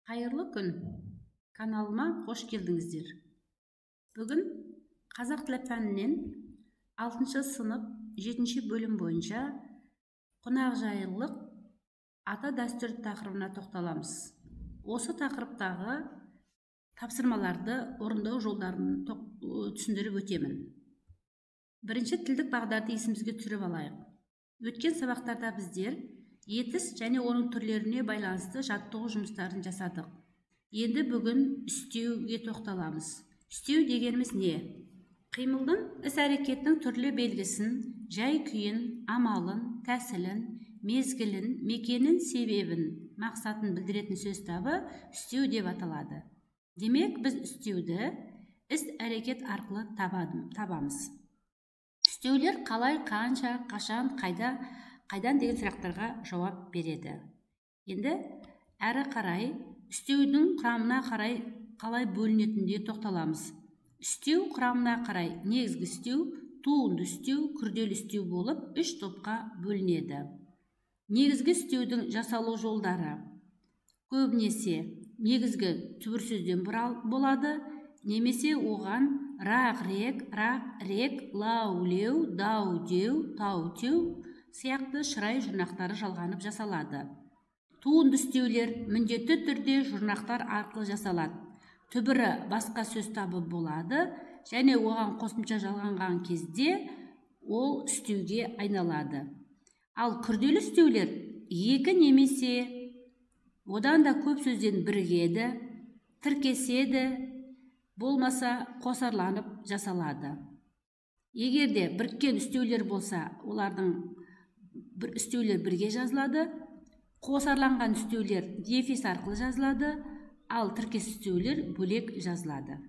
Қайырлы күн, каналыма қош келдіңіздер. Бүгін қазақ тілі пәнінен 6 сынып 7 бөлім бойынша қонақжайлылық ата дәстүр тақырыбына тоқталамыз. Осы тақырыптағы тапсырмаларды орындау жолдарын түсіндіріп өтемін. Бірінші тілдік бағдарды есімізге түсіріп алайық. Өткен сабақтарда біздер етіс және оның түрлеріне байланысты жаттығу жұмыстарын жасадық. Енді бүгін үстеуге тоқталамыз. Үстеу дегеніміз не? Қимылдың іс-әрекеттің түрлі белгісін, жай-күйін, амалын, тәсілін, мезгілін, мекенін, себебін, мақсатын білдіретін сөз табы үстеу деп аталады. Демек, біз үстеуді іс-әрекет арқылы табамыз. Үстеулер қалай, қанша, қашан, қайдан деген сұрақтарға жауап береді. Енді әрі қарай үстеудің құрамына қарай қалай бөлінетініне тоқталамыз. Үстеу құрамына қарай негізгі үстеу, туынды үстеу, күрделі үстеу болып 3 топқа бөлінеді. Негізгі үстеудің жасалу жолдары көбінесе негізгі түбір сөзден болады, немесе оған рақ, рек, лау, леу, дау, деу, тау, теу сияқты шырай жұрнақтары жалғанып жасалады. Туынды үстеулер міндетті түрде жұрнақтар арқылы жасалады. Түбірі басқа сөз табы болады, және оған қосымша жалғанған кезде ол үстеуге айналады. Ал күрделі үстеулер екі немесе одан да көп сөзден бірігеді, тіркеседі, болмаса қосарланып жасалады. Егерде біріккен үстеулер болса, олардың үстеулер бірге жазылады, қосарланған үстеулер дефис арқылы жазылады, ал тіркес үстеулер бөлек жазылады.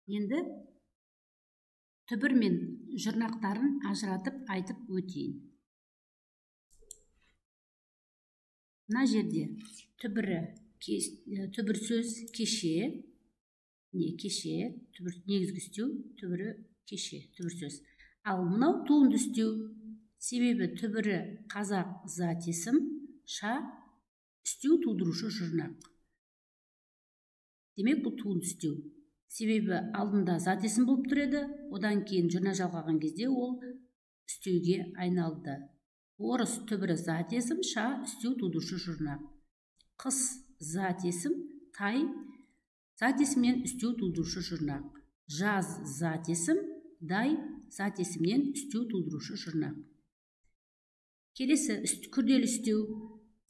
Енді түбір мен жұрнақтарын ажыратып айтып өтейін. Мына жерде түбір сөз кеше, негізгі үстеу, түбірі кеше, түбір сөз. Ал мынау туынды үстеу, себебі түбірі қазақ зат есім, ша үстеу тудырушы жұрнақ. Демек, бұл туынды үстеу. Себебі алдында зат есім болып тұреді, одан кейін жұрнақ жалғаған кезде ол үстеуге айналды. Орыс түбірі зат есім, ша үстеу тудырушы жұрнақ. Қыс зат есім, тай зат есімнен үстеу тудырушы жұрнақ. Жаз зат есім, дай зат есімнен үстеу тудырушы жұрнақ. Келесі күрделі үстеу.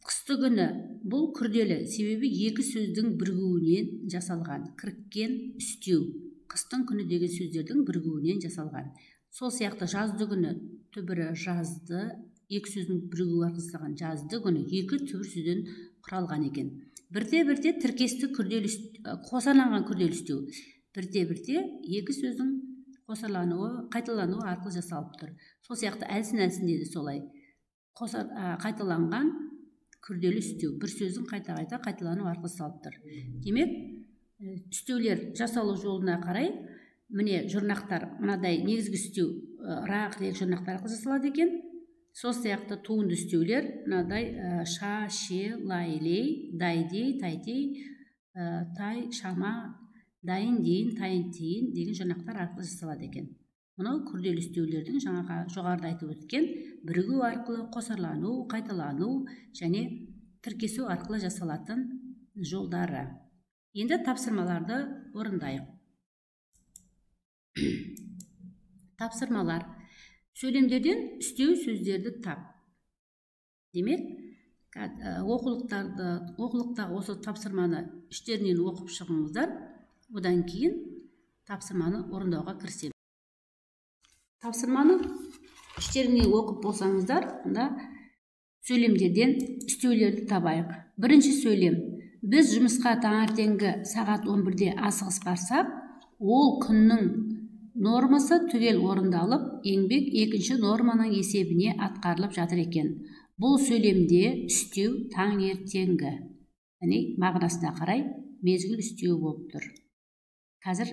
Қысты күні. Бұл күрделі, себебі екі сөздің бірігуінен жасалған. Кіріккен үстеу. Қыстың күні деген сөздердің бірігуінен жасалған. Сол сияқты жазды күні, түбірі жазды, екі сөздің бірігуі арқылы жасалған жазды күні екі түбір сөзден құралған екен. Бірте-бірте тіркесті қосарланған күрделі үстеу. Бірте-бірте екі сөздің қайталануы арқылы жасалып тұр. Сол сияқты әлсін деді солай. Қайталанған күрделі үстеу. Бір сөздің қайта қайталану арқылы жасалып тұр. Демек, үстеулер жасалу жолына қарай, міне жұрнақтар, мынадай негізгі үстеу, рақ, рек жұрнақтар арқылы жасалады екен. Сол сияқты туынды үстеулер, мынадай ша, ше, лай, лей, дайдей, тайтей, тай, шама, дайын дейін, тайын тейін деген жұрнақтар арқылы жасалады екен. Мұнау күрделі үстеулердің жоғарыда айтып өткен бірігу арқылы қосарлану, қайталану және тіркесу арқылы жасалатын жолдары. Енді тапсырмаларды орындайық. Тапсырмалар. Сөйлемдерден үстеу сөздерді тап. Демек, оқулықтағы осы тапсырманы іштерінен оқып шығыңыздар, одан кейін тапсырманы орындауға кірісеміз. Тапсырманы іштерінен оқып болсаңыздар, онда сөйлемдерден үстеулерді табайық. Бірінші сөйлем. Біз жұмысқа таңертеңгі сағат 11-де асығыс барсақ, ол күннің нормасы түгел орындалып, еңбек екінші норманың есебіне атқарылып жатыр екен. Бұл сөйлемде үстеу таңертеңгі. Мағынасына қарай мезгіл үстеу болып тұр. Қазір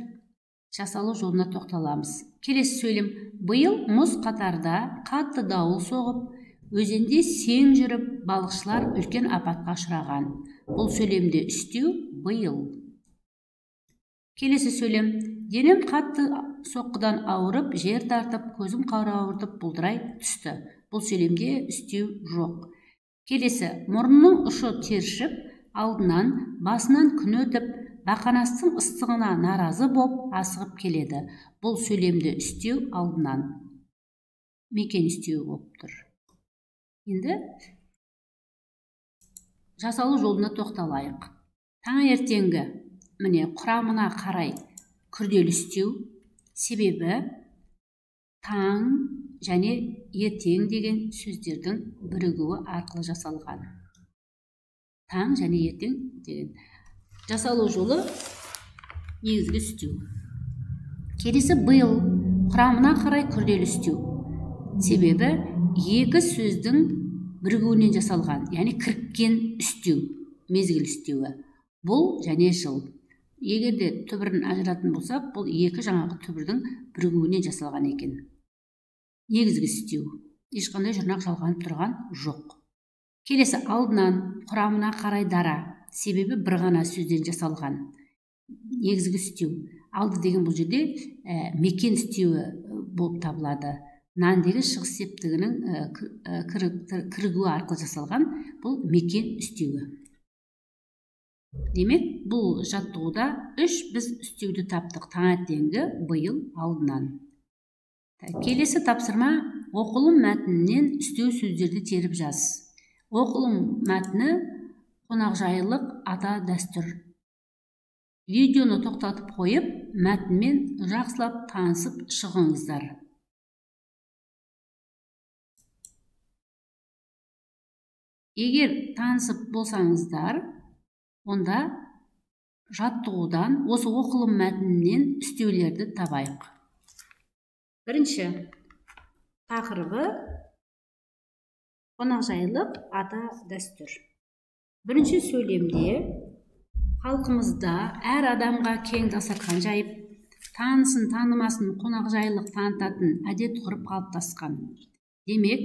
жасалу жолына тоқталамыз. Келесі сөйлем. Биыл мұз қатарда қатты дауыл соғып, Өзенде сең жүріп, балықшылар үлкен апатқа ұшыраған. Бұл сөйлемде үстеу биыл. Келесі сөйлем. Денем қатты соққыдан ауырып, жер тартып, көзім ауыртып бұлдырай түсті. Бұл сөйлемде үстеу жоқ. Келесі. Мұрнының ұшы тершіп, алдынан, басынан күн өтіп, бақанастың ыстығына наразы боп, асығып келеді. Бұл сөйлемде үстеу алдынан. Мекен үстеу болып тұр. Енді жасалу жолына тоқталайық. Таңертеңгі, міне құрамына қарай күрделі үстеу, себебі таң және ертең деген сөздердің бірігуі арқылы жасалған. Таң және ертең деген жасалу жолы негізгі үстеу. Келесі биыл, құрамына қарай күрделі үстеу, себебі екі сөздің бірігуінен жасалған, яғни кіріккен үстеу, мезгіл үстеуі. Бұл және жыл. Егерде түбірін ажыратын болсақ, бұл екі жаңағы түбірдің бірігуінен жасалған екен. Негізгі үстеу. Ешқандай жұрнақ жалғанып тұрған жоқ. Келесі алдынан, құрамына қарай дара, себебі бір ғана сөзден жасалған. Негізгі үстеу. Алды деген бұл жерде мекен үстеуі болып табылады. Нан деген шығыс септігінің кірігуі арқылы жасалған, бұл мекен үстеуі. Демек, бұл жаттығуда үш біз үстеуді таптық. Таңертеңгі, биыл, алдынан. Келесі тапсырма, оқылым мәтінінен үстеу сөздерді теріп жаз. Оқылым мәтіні қонақжайлық, ата, дәстүр. Видеоны тоқтатып қойып, мәтінмен жақсылап танысып шығыңыздар. Егер танысып болсаңыздар, онда жаттығудан осы оқылым мәтінінен үстеулерді табайық. Бірінші тақырыбы қонақжайлық, ата, дәстүр. Бірінші сөйлемде халқымызда әр адамға кең дастархан жайып, танысын танымасын қонақжайлық танытатын әдет ғұрып қалыптасқан. Демек,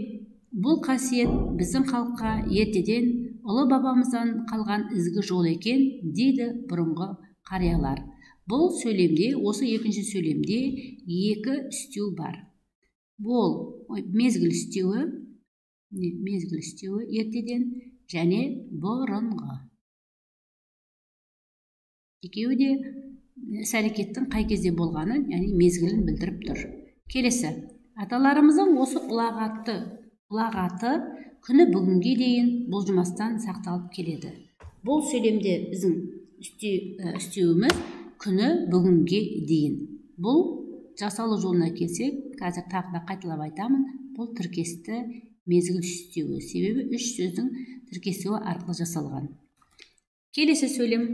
бұл қасиет біздің халыққа ертеден ұлы бабамыздан қалған ізгі жол екен, дейді бұрынғы қариялар. Бұл сөйлемде, осы екінші сөйлемде екі үстеу бар. Бұл мезгіл үстеуі ертеден және бұрынғы. Екеуі де іс-әрекеттің қай кезде болғанын, яғни мезгілін білдіріп тұр. Келесі, аталарымыздың осы ұлағаты күні бүгінге дейін бұлжымастан сақталып келеді. Бұл сөйлемде біздің үстеуіміз күні бүгінге дейін. Бұл жасалу жолына келсек, қазір тағы да қайталап айтамын, бұл тіркесті мезгіл үстеуі, себебі үш сөздің тіркесуі арқылы жасалған. Келесі сөйлем.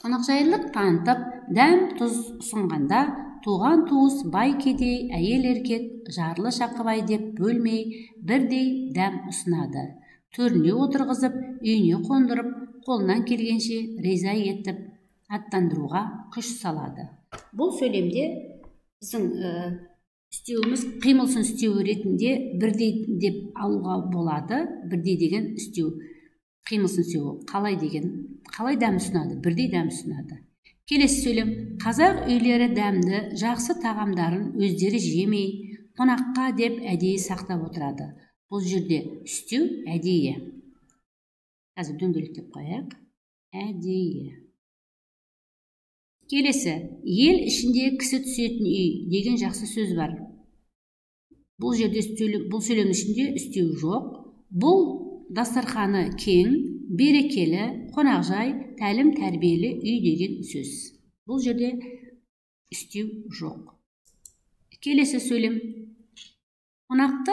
Қонақжайлық танытып, дәм тұз ұсынғанда, туған туыс бай кедей, әйел еркек, жарлы шақыбай деп бөлмей, бірдей дәм ұсынады. Төріне отырғызып, үйіне қондырып, қолынан келгенше риза етіп, аттандыруға күш салады. Бұл сөйлемде біздің үстеуіміз қимылсын үстеуі ретінде бірдей деп алуға болады. Бірдей деген үстеу, қимылсын үстеуі қалай дәм ұсынады, бірдей дәм ұсынады. Келесі сөйлем. Қазақ үйлері дәмді, жақсы тағамдарын өздері жемей, қонаққа деп әдейі сақтап отырады. Бұл жерде үстеу әдейі. Қазір дөңгелектеп қояйық. Әдейі. Келесі. Ел ішінде кісі түсетін үй деген жақсы сөз бар. Бұл сөйлем ішінде үстеу жоқ. Бұл дастарханы кең, берекелі, қонақжай, тәлім тәрбиелі үй деген сөз. Бұл жерде үстеу жоқ. Келесі сөйлем. Қонақты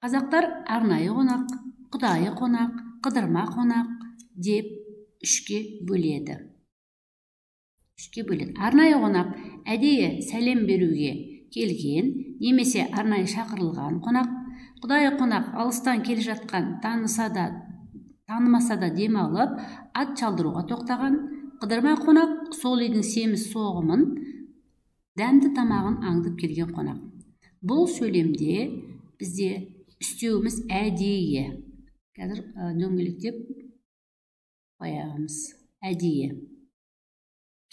қазақтар арнайы қонақ, құдайы қонақ, қыдырма қонақ деп үшке бөледі. Арнайы қонақ әдейі сәлем беруге келген, немесе арнайы шақырылған қонақ. Құдайы қонақ алыстан келе жатқан, танымаса да демалып, ат чалдыруға тоқтаған. Қыдырма қонақ сол үйдің семіз соғымын, дәмді тамағын аңдып келген қонақ. Бұл сөйлемде бізде үстеуіміз әдейі. Қазір дөңгелектеп қоямыз. Әдейі.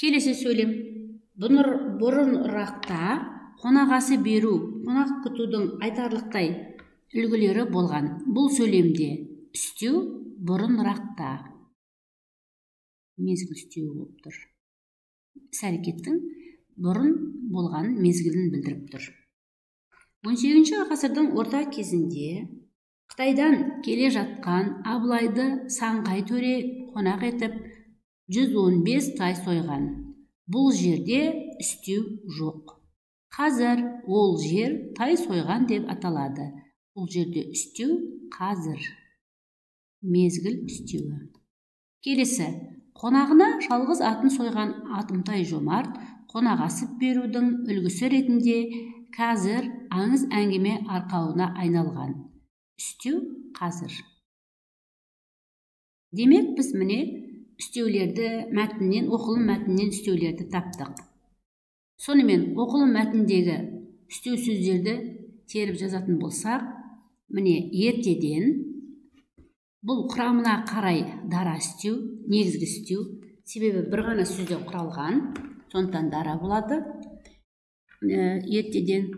Келесі сөйлем. Бұрынырақта қонағасы беру, қонақ күтудің айтарлықтай үлгілері болған. Бұл сөйлемде үстеу бұрынырақта. Мезгіл үстеуі болып тұр. Іс-әрекеттің бұрын болған мезгілін білдіріп тұр. 18 ғасырдың орта кезінде Қытайдан келе жатқан Абылайды Саңғай төре қонақ етіп 115 тай сойған. Бұл жерде үстеу жоқ. Қазір ол жер тай сойған деп аталады. Бұл жерде үстеу қазір. Мезгіл үстеуі. Келесі. Қонағына жалғыз атын сойған Атымтай Жомарт қонағасы берудің үлгісі ретінде қазір аңыз әңгіме арқауына айналған. Үстеу қазір. Демек біз міне үстеулерді мәтіннен, оқылым мәтіннен үстеулерді таптық. Сонымен оқылым мәтіндегі үстеу сөздерді теріп жазатын болсақ, міне ертеден, бұл құрамына қарай дара үстеу, негізгі үстеу, себебі бір ғана сөзден құралған, сондықтан дара болады. Ертеден.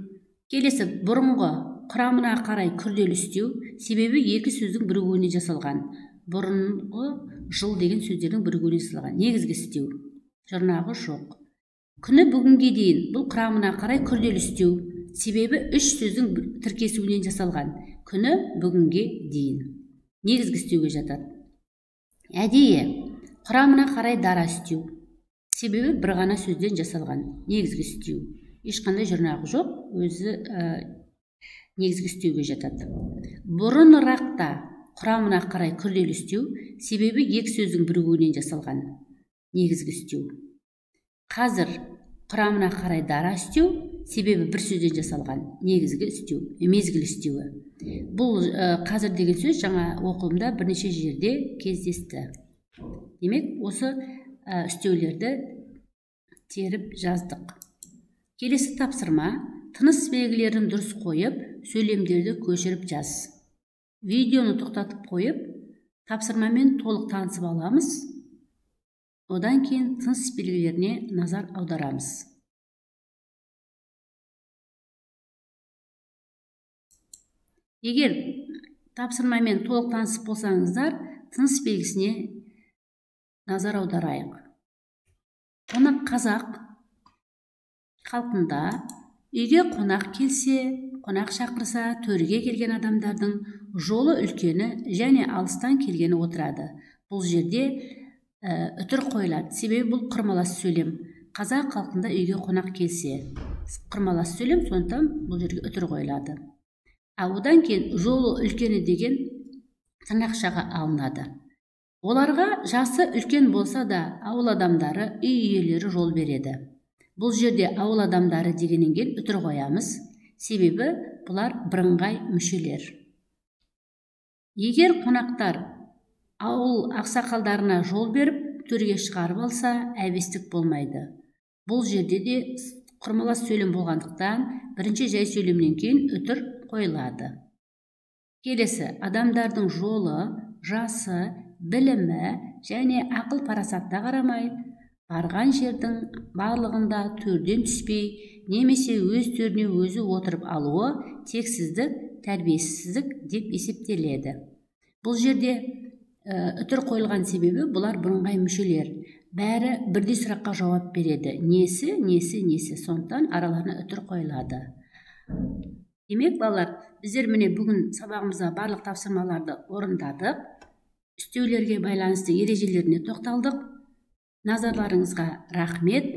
Келесі бұрынғы құрамына қарай күрделі үстеу, себебі екі сөздің бірігуіне жасалған. Бұрынғы жыл деген сөздердің бірігуіне жасалған. Негізгі үстеу. Жұрнағы жоқ. Күні бүгінге дейін бұл құрамына қарай күрделі үстеу, себебі үш сөздің тіркесуінен жасалған. Күні бүгінге дейін. Негізгі үстеуге жатады. Әдейі құрамына қарай дара үстеу, себебі бір ғана сөзден жасалған. Негізгі үстеу. Ешқандай жұрнағы жоқ, өзі негізгі үстеуге жатады. Бұрынырақта құрамына қарай күрделі үстеу, себебі екі сөздің бірігуінен жасалған. Негізгі үстеу. Қазір құрамына қарай дара үстеу, себебі бір сөзден жасалған. Негізгі үстеу, мезгіл үстеуі. Бұл қазір деген сөз жаңа оқылымда бірнеше жерде кездесті. Демек, осы үстеулерді теріп жаздық. Келесі тапсырма, тыныс белгілерін дұрыс қойып, сөйлемдерді көшіріп жаз. Видеоны тоқтатып қойып, тапсырмамен толық танысып аламыз. Одан кейін тыныс белгілеріне назар аударамыз. Егер тапсырмамен толық танысып болсаңыздар, тыныс белгісіне назар аударайық. Қонақ қазақ халқында үйге қонақ келсе, қонақ шақырса, төрге келген адамдардың жолы үлкені және алыстан келгені отырады. Бұл жерде үтір қойылады. Себебі бұл құрмалас сөйлем. Қазақ халқында үйге қонақ келсе, құрмалас сөйлем, сондықтан бұл жерге үтір қойылады. Одан кейін жолы үлкені деген тырнақшаға алынады. Оларға жасы үлкен болса да, ауыл адамдары, үй иелері жол береді. Бұл жерде ауыл адамдары дегеннен кейін үтір қоямыз, себебі бұлар бірыңғай мүшелер. Егер қонақтар ауыл ақсақалдарына жол беріп, төрге шығарып алса, әбестік болмайды. Бұл жерде де құрмалас сөйлем болғандықтан, бірінші жай сөйлемнен кейін үтір қойылады. Келесі, адамдардың жолы, жасы, білімі және ақыл парасатына қарамай, барған жердің барлығында төрден түспей, немесе өз төріне өзі отырып алуы тексіздік, тәрбиесіздік деп есептеледі. Бұл жерде үтір қойылған себебі бұлар бірыңғай мүшелер. Бәрі бірдей сұраққа жауап береді. Несі, несі, несі. Сондықтан араларына үтір қойылады. Демек, балалар, біздер міне бүгін сабағымызда барлық тапсырмаларды орындадық. Үстеулерге байланысты ережелеріне тоқталдық. Назарларыңызға рахмет.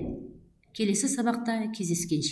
Келесі сабақта кездескенше.